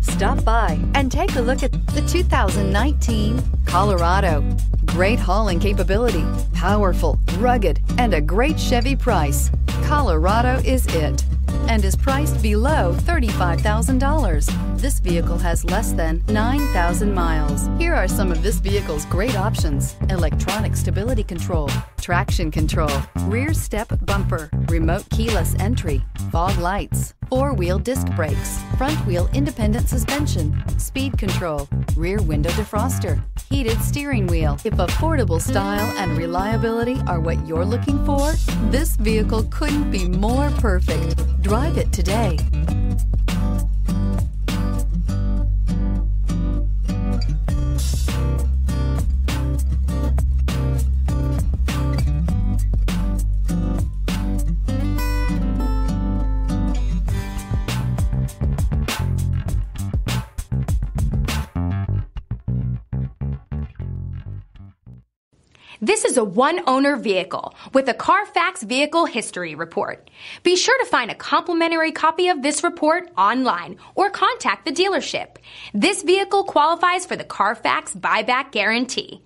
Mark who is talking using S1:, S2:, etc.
S1: Stop by and take a look at the 2019 Colorado. Great hauling capability, powerful, rugged, and a great Chevy price. Colorado is it, and is priced below $35,000. This vehicle has less than 9,000 miles. Here are some of this vehicle's great options: electronic stability control, traction control, rear step bumper, remote keyless entry, fog lights, four-wheel disc brakes, front-wheel independent suspension, speed control, rear window defroster, heated steering wheel. If affordable style and reliability are what you're looking for, this vehicle couldn't be more perfect. Drive it today.
S2: This is a one-owner vehicle with a Carfax Vehicle History Report. Be sure to find a complimentary copy of this report online or contact the dealership. This vehicle qualifies for the Carfax Buyback Guarantee.